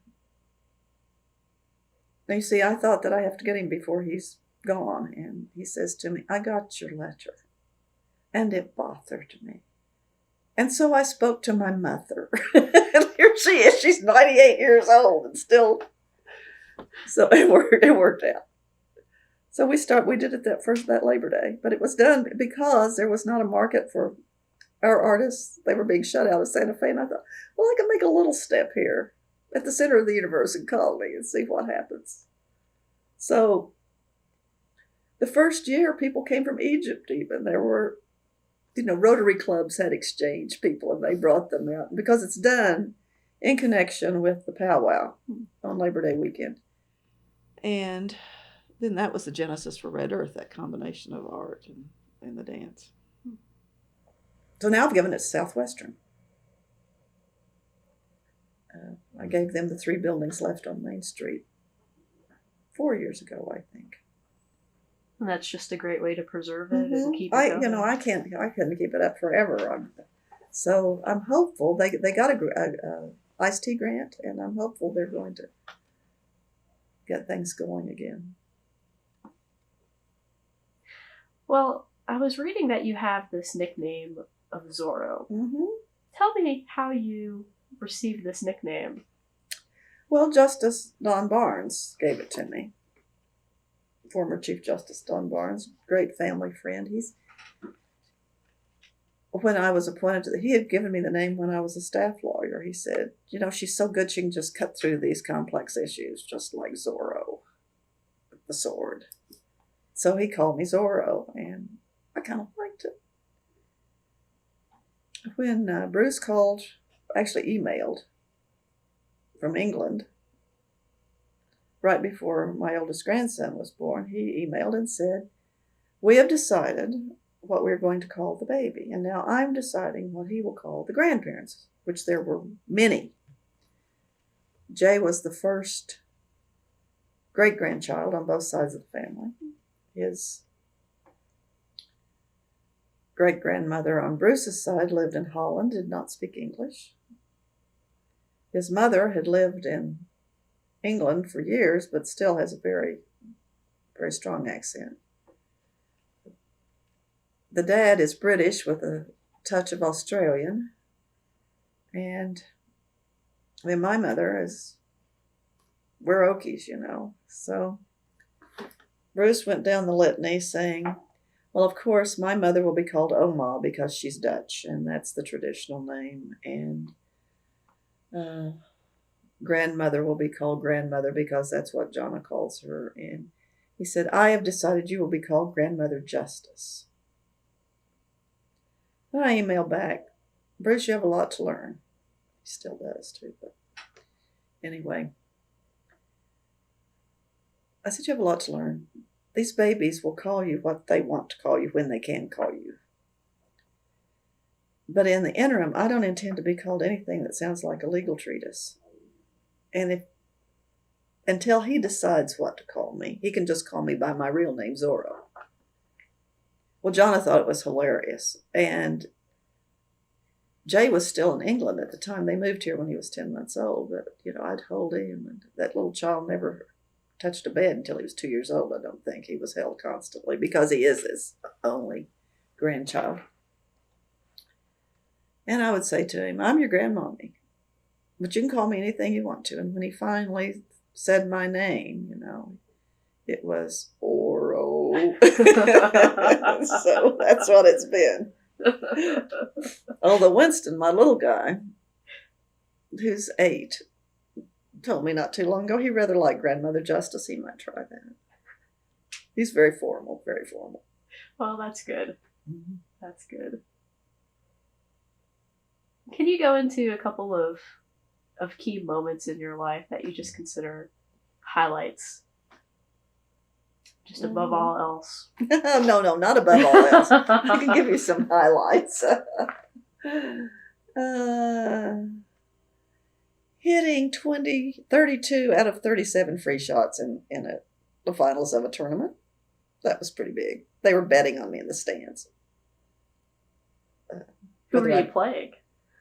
you see, I thought that I have to get him before he's gone. And he says to me, I got your letter. And it bothered me. And so I spoke to my mother. And here she is. She's 98 years old and still. So it worked out. So we did it that Labor Day, but it was done because there was not a market for our artists. They were being shut out of Santa Fe, and I thought, well, I can make a little step here at the center of the universe in Colony and see what happens. So the first year, people came from Egypt even. There were, Rotary clubs had exchanged people, and they brought them out because it's done in connection with the powwow on Labor Day weekend. And then that was the genesis for Red Earth, that combination of art and the dance. So now I've given it to Southwestern. I gave them the 3 buildings left on Main Street 4 years ago, I think. And that's just a great way to preserve it and keep it going. I couldn't keep it up forever. So I'm hopeful. They got a iced tea grant, and I'm hopeful they're going to get things going again. Well, I was reading that you have this nickname of Zorro. Mm-hmm. Tell me how you received this nickname. Well, Justice Don Barnes gave it to me. Former Chief Justice Don Barnes, great family friend. When I was appointed he had given me the name when I was a staff lawyer. He said, she's so good she can just cut through these complex issues, just like Zorro, the sword. So he called me Zorro, and I kind of liked it. When Bruce emailed from England, right before my oldest grandson was born, he emailed and said, "We have decided what we're going to call the baby, and now I'm deciding what he will call the grandparents," which there were many. Jay was the first great-grandchild on both sides of the family. His great-grandmother on Bruce's side lived in Holland, did not speak English. His mother had lived in England for years, but still has a very, very strong accent. The dad is British with a touch of Australian. And then my mother we're Okies, So Bruce went down the litany saying, well, of course, my mother will be called Oma because she's Dutch, and that's the traditional name. And grandmother will be called grandmother because that's what Jonna calls her. And he said, I have decided you will be called Grandmother Justice. And I emailed back, Bruce, you have a lot to learn. He still does too, but anyway. I said, you have a lot to learn. These babies will call you what they want to call you when they can call you. But in the interim, I don't intend to be called anything that sounds like a legal treatise. And until he decides what to call me, he can just call me by my real name, Zorro. Well, Jonna thought it was hilarious. And Jay was still in England at the time. They moved here when he was 10 months old. But, I'd hold him. And that little child never touched a bed until he was 2 years old, I don't think. He was held constantly because he is his only grandchild. And I would say to him, I'm your grandmommy, but you can call me anything you want to. And when he finally said my name, it was Oro. So that's what it's been. Although Winston, my little guy, who's 8, told me not too long ago he rather liked Grandmother Justice. He might try that. He's very formal, very formal. Well, that's good. Mm-hmm. That's good. Can you go into a couple of key moments in your life that you just consider highlights? Just above all else. No, not above all else. I can give you some highlights. Hitting 32 out of 37 free shots in the finals of a tournament. That was pretty big. They were betting on me in the stands. Who were you playing?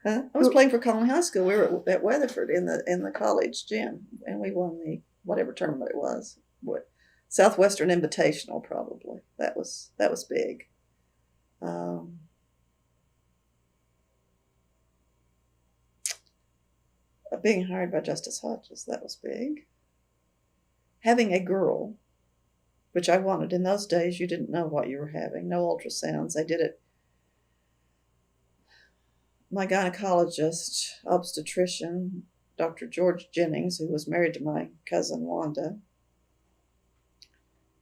I was playing for Colony High School. We were at Weatherford in the college gym, and we won the whatever tournament it was. Southwestern Invitational, probably. That was big. Being hired by Justice Hodges, that was big. Having a girl, which I wanted. In those days, you didn't know what you were having. No ultrasounds. They did it. My gynecologist, obstetrician, Dr. George Jennings, who was married to my cousin Wanda,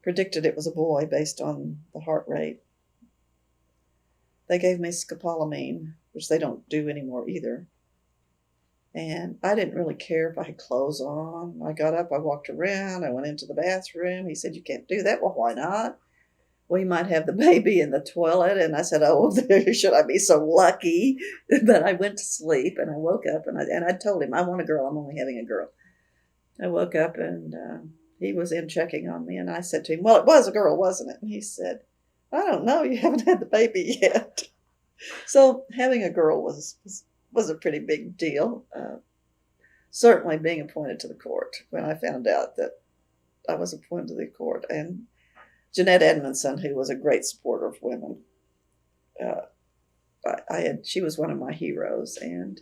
predicted it was a boy based on the heart rate. They gave me scopolamine, which they don't do anymore either. And I didn't really care if I had clothes on. I got up, I walked around, I went into the bathroom. He said, you can't do that. Well, why not? Well, you might have the baby in the toilet. And I said, oh, should I be so lucky? But I went to sleep and I woke up and I told him, I want a girl. I'm only having a girl. I woke up and he was in checking on me. And I said to him, well, it was a girl, wasn't it? And he said, I don't know. You haven't had the baby yet. So having a girl was a pretty big deal. Certainly being appointed to the court when I found out that I was appointed to the court. And Jeanette Edmondson, who was a great supporter of women. She was one of my heroes, and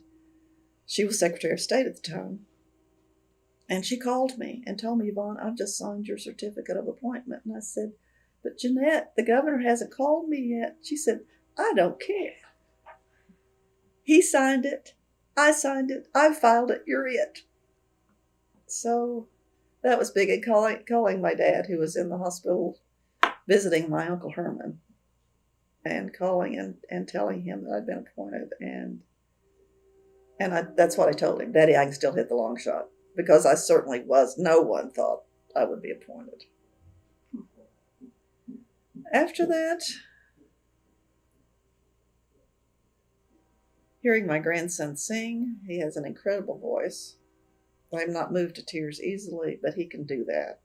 she was Secretary of State at the time. And she called me and told me, Yvonne, I've just signed your certificate of appointment. And I said, but Jeanette, the governor hasn't called me yet. She said, I don't care. He signed it. I signed it. I filed it. You're it. So that was big. And calling my dad, who was in the hospital visiting my Uncle Herman, and calling and telling him that I'd been appointed. And that's what I told him. Daddy, I can still hit the long shot. Because I certainly was. No one thought I would be appointed. After that, hearing my grandson sing, he has an incredible voice. I'm not moved to tears easily, but he can do that.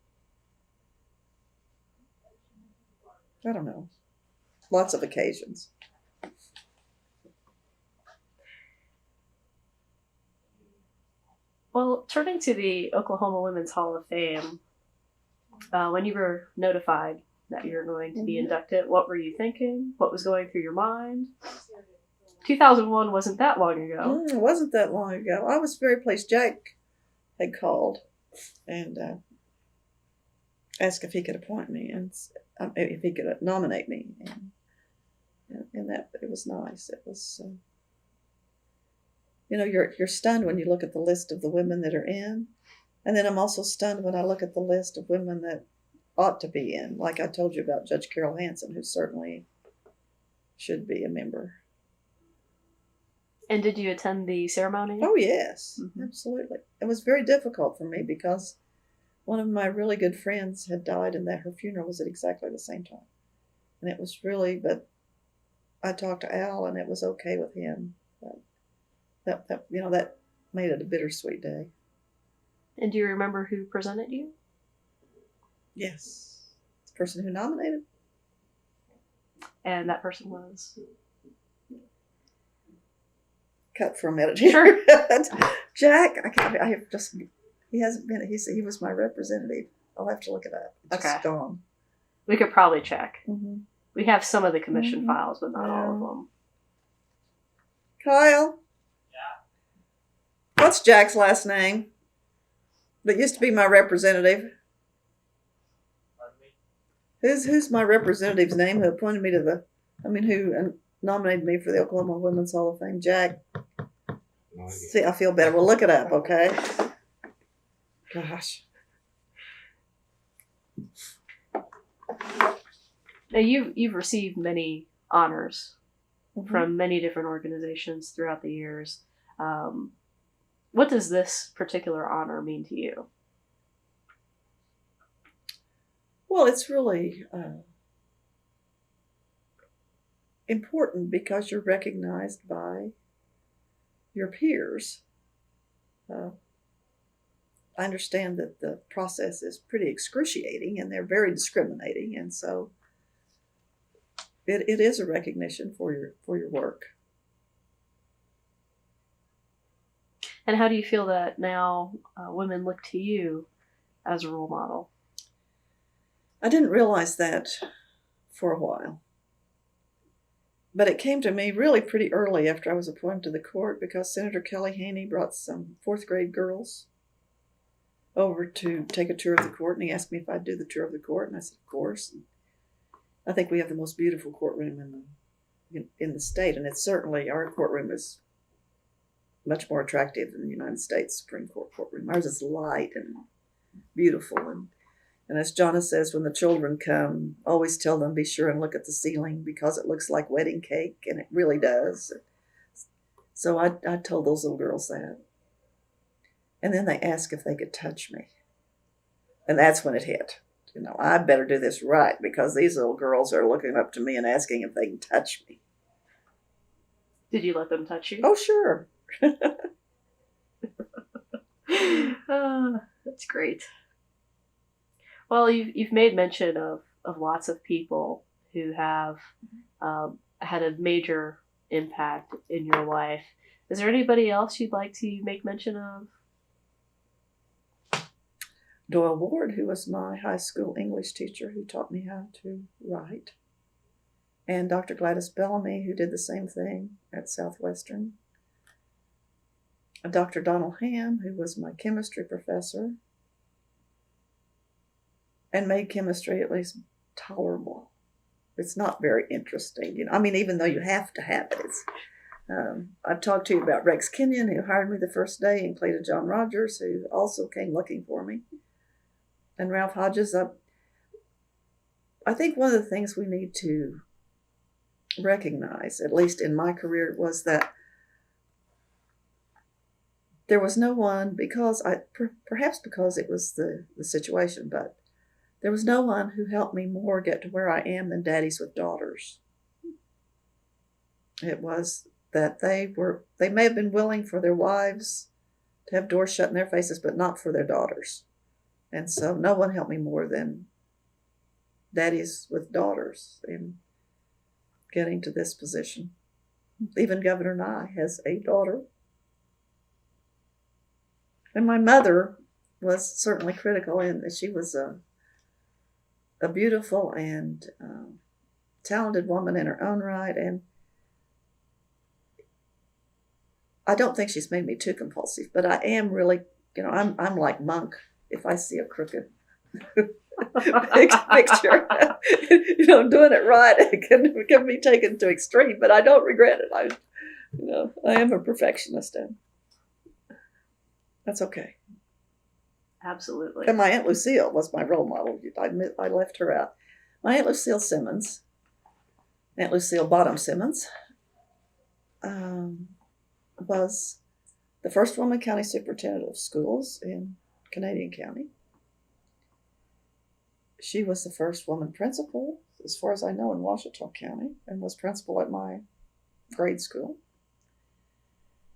I don't know. Lots of occasions. Well, turning to the Oklahoma Women's Hall of Fame, when you were notified that you were going to be inducted, what were you thinking? What was going through your mind? 2001 wasn't that long ago. It wasn't that long ago. I was very pleased. Jack had called and asked if he could appoint me and if he could nominate me. And that it was nice. It was... you're stunned when you look at the list of the women that are in. And then I'm also stunned when I look at the list of women that ought to be in. Like I told you about Judge Carol Hansen, who certainly should be a member. And did you attend the ceremony? Oh, yes. Mm-hmm. Absolutely. It was very difficult for me because one of my really good friends had died and that her funeral was at exactly the same time. And it was really, but I talked to Al and it was okay with him. That made it a bittersweet day. And do you remember who presented you? Yes. The person who nominated. And that person was? Cut for a minute here. Sure. Jack, he hasn't been, he was my representative. I'll have to look it up. It's okay. Just gone. We could probably check. Mm-hmm. We have some of the commission files, but not all of them. Kyle? What's Jack's last name? That used to be my representative. Who's my representative's name who appointed me to who nominated me for the Oklahoma Women's Hall of Fame? Jack. See, I feel better. We'll look it up, okay? Gosh. Now you've received many honors from many different organizations throughout the years. What does this particular honor mean to you? Well, it's really important because you're recognized by your peers. I understand that the process is pretty excruciating and they're very discriminating, and so it is a recognition for your work. And how do you feel that now women look to you as a role model? I didn't realize that for a while. But it came to me really pretty early after I was appointed to the court because Senator Kelly Haney brought some 4th grade girls over to take a tour of the court, and he asked me if I'd do the tour of the court, and I said, of course. And I think we have the most beautiful courtroom in the state, and it's certainly, our courtroom is much more attractive than the United States Supreme Court courtroom. Ours is light and beautiful. And as Jonna says, when the children come, always tell them, be sure and look at the ceiling because it looks like wedding cake, and it really does. So I told those little girls that. And then they asked if they could touch me. And that's when it hit. I better do this right because these little girls are looking up to me and asking if they can touch me. Did you let them touch you? Oh, sure. That's great. Well, you've made mention of lots of people who have had a major impact in your life. Is there anybody else you'd like to make mention of? Doyle Ward, who was my high school English teacher who taught me how to write, and Dr. Gladys Bellamy, who did the same thing at Southwestern. Dr. Donald Ham, who was my chemistry professor and made chemistry at least tolerable. It's not very interesting, I mean, even though you have to have it. I've talked to you about Rex Kenyon, who hired me the first day, and Cleta John Rogers, who also came looking for me, and Ralph Hodges. I think one of the things we need to recognize, at least in my career, was that there was no one, perhaps because it was the situation, but there was no one who helped me more get to where I am than daddies with daughters. It was that they may have been willing for their wives to have doors shut in their faces, but not for their daughters. And so no one helped me more than daddies with daughters in getting to this position. Even Governor Nye has a daughter. And my mother was certainly critical in that she was a beautiful and talented woman in her own right. And I don't think she's made me too compulsive, but I am really, I'm like Monk if I see a crooked picture. Doing it right, it can be taken to extreme, but I don't regret it. I am a perfectionist, and that's okay. Absolutely. And my Aunt Lucille was my role model. I left her out. My Aunt Lucille Simmons, Aunt Lucille Bottom Simmons, was the first woman county superintendent of schools in Canadian County. She was the first woman principal, as far as I know, in Washita County, and was principal at my grade school.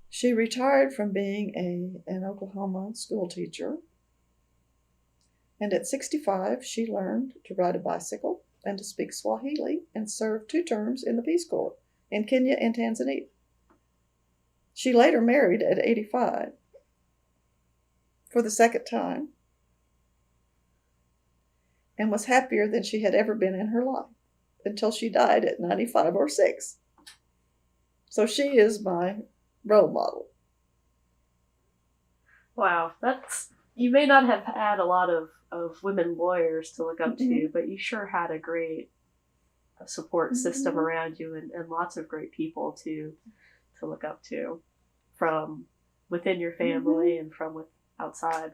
She retired from being an Oklahoma school teacher, and at 65, she learned to ride a bicycle and to speak Swahili, and served 2 terms in the Peace Corps in Kenya and Tanzania. She later married at 85 for the second time, and was happier than she had ever been in her life until she died at 95 or 6. So she is my role model. Wow, you may not have had a lot of women lawyers to look up to, but you sure had a great support system around you, and lots of great people to look up to, from within your family and from outside.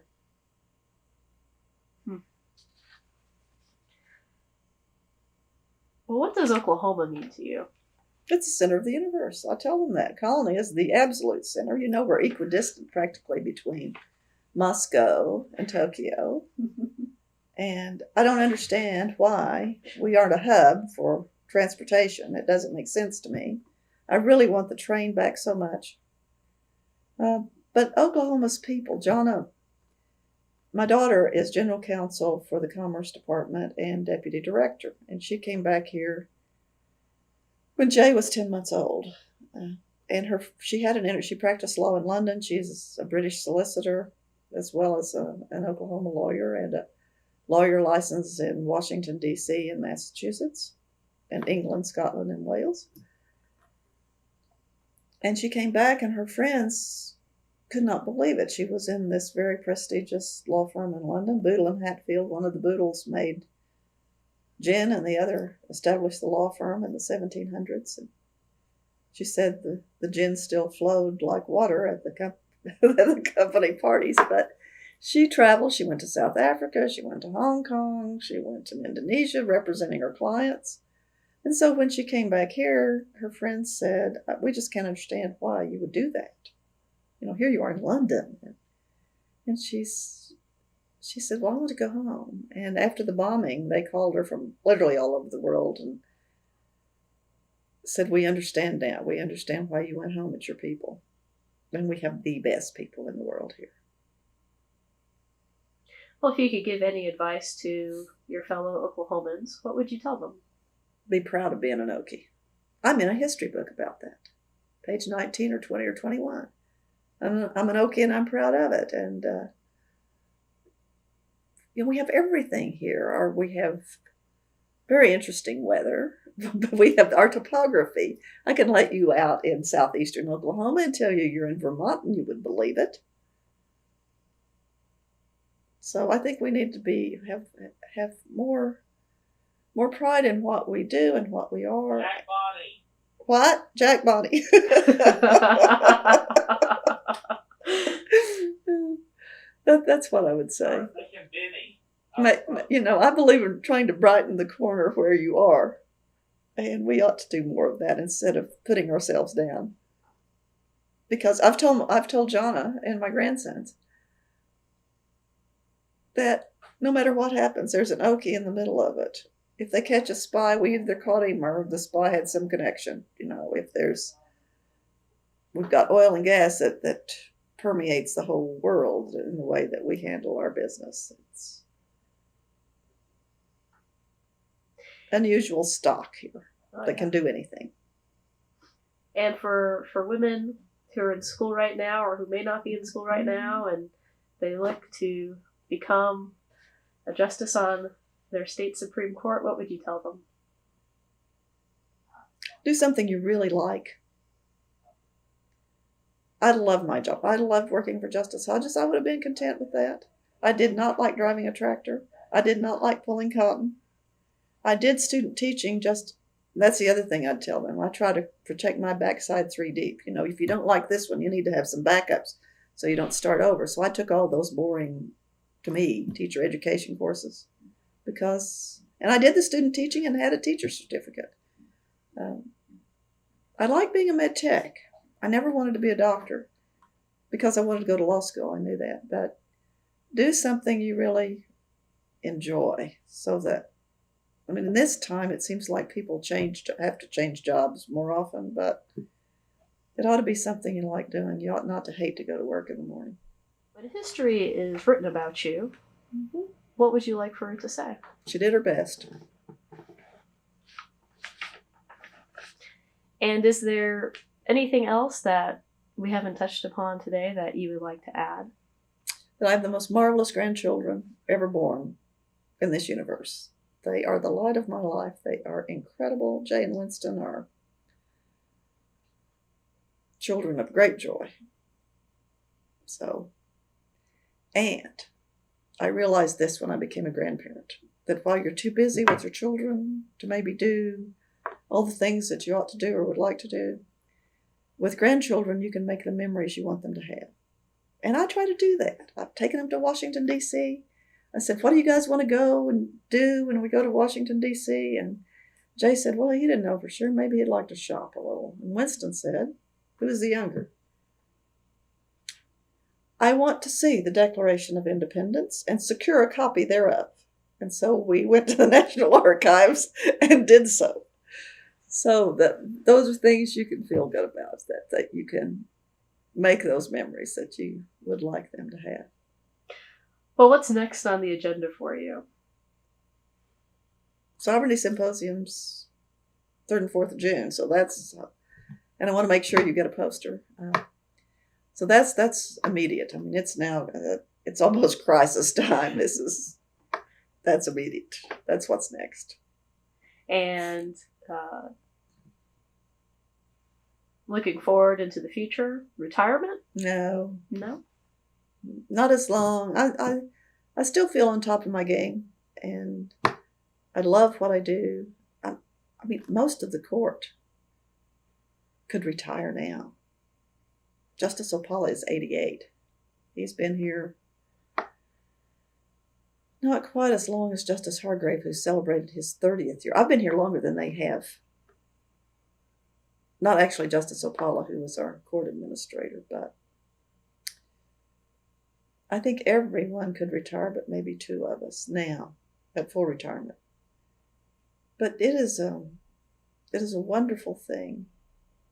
Well, what does Oklahoma mean to you? It's the center of the universe. I tell them that. Colony is the absolute center. We're equidistant practically between Moscow and Tokyo. And I don't understand why we aren't a hub for transportation. It doesn't make sense to me. I really want the train back so much. But Oklahoma's people, Jonna, my daughter is general counsel for the Commerce Department and deputy director, and she came back here when Jay was 10 months old. And she practiced law in London. She's a British solicitor, as well as an Oklahoma lawyer, and a lawyer licensed in Washington, D.C. and Massachusetts, and England, Scotland, and Wales. And she came back, and her friends could not believe it. She was in this very prestigious law firm in London, Boodle and Hatfield. One of the Boodles made gin, and the other established the law firm in the 1700s. And she said the gin still flowed like water at the company parties. But she traveled. She went to South Africa. She went to Hong Kong. She went to Indonesia representing her clients. And so when she came back here, her friends said, "We just can't understand why you would do that. Here you are in London." And she said, "Well, I want to go home." And after the bombing, they called her from literally all over the world and said, "We understand now. We understand why you went home. It's your people. And we have the best people in the world here." Well, if you could give any advice to your fellow Oklahomans, what would you tell them? Be proud of being an Okie. I'm in a history book about that. Page 19 or 20 or 21. I'm an Okie, and I'm proud of it. And we have everything here, or we have very interesting weather, but we have our topography. I can let you out in southeastern Oklahoma and tell you you're in Vermont and you would believe it. So I think we need to have more pride in what we do and what we are. Jack Bonnie. What? Jack Bonnie. That's what I would say. Benny. I believe in trying to brighten the corner where you are. And we ought to do more of that instead of putting ourselves down. Because I've told Jonna and my grandsons that no matter what happens, there's an Okie in the middle of it. If they catch a spy, we either caught him or the spy had some connection. We've got oil and gas that permeates the whole world in the way that we handle our business. It's unusual stock here that can do anything. And for women who are in school right now or who may not be in school right now and they look to become a justice on their state Supreme Court, what would you tell them? Do something you really like. I love my job. I loved working for Justice Hodges. I would have been content with that. I did not like driving a tractor. I did not like pulling cotton. I did student teaching, that's the other thing I'd tell them. I try to protect my backside 3 deep. If you don't like this one, you need to have some backups so you don't start over. So I took all those boring, to me, teacher education courses and I did the student teaching and had a teacher's certificate. I like being a med tech. I never wanted to be a doctor because I wanted to go to law school. I knew that. But do something you really enjoy so that, in this time, it seems like people have to change jobs more often, but it ought to be something you like doing. You ought not to hate to go to work in the morning. When history is written about you, what would you like for it to say? She did her best. And is there anything else that we haven't touched upon today that you would like to add? That I have the most marvelous grandchildren ever born in this universe. They are the light of my life. They are incredible. Jay and Winston are children of great joy. And I realized this when I became a grandparent, that while you're too busy with your children to maybe do all the things that you ought to do or would like to do, with grandchildren, you can make the memories you want them to have. And I try to do that. I've taken them to Washington, D.C. I said, what do you guys want to go and do when we go to Washington, D.C.? And Jay said, well, he didn't know for sure. Maybe he'd like to shop a little. And Winston said, who is the younger? I want to see the Declaration of Independence and secure a copy thereof. And so we went to the National Archives and did so. So those are things you can feel good about, that you can make those memories that you would like them to have. Well, what's next on the agenda for you? Sovereignty Symposium's 3rd and 4th of June. So and I want to make sure you get a poster. So that's immediate. It's now, it's almost crisis time. That's immediate. That's what's next. And looking forward into the future, retirement? No, not as long. I still feel on top of my game, and I love what I do. Most of the court could retire now. Justice Opala is 88. He's been here not quite as long as Justice Hargrave, who celebrated his 30th year. I've been here longer than they have. Not actually Justice Opala, who was our court administrator, but I think everyone could retire, but maybe 2 of us now at full retirement. But it is a wonderful thing.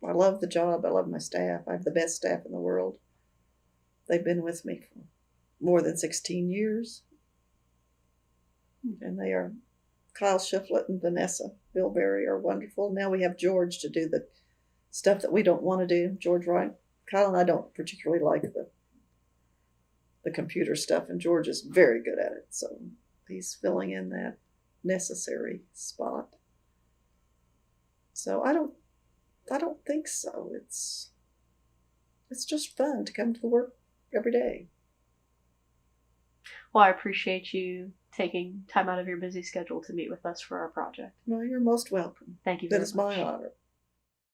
I love the job. I love my staff. I have the best staff in the world. They've been with me for more than 16 years. And they are, Kyle Shiflett and Vanessa Bilberry are wonderful. Now we have George to do the stuff that we don't want to do. George Wright. Kyle and I don't particularly like the the computer stuff, and George is very good at it. So he's filling in that necessary spot. So I don't think so. It's just fun to come to the work every day. Well, I appreciate you taking time out of your busy schedule to meet with us for our project. Well, you're most welcome. Thank you That very is much. my honor.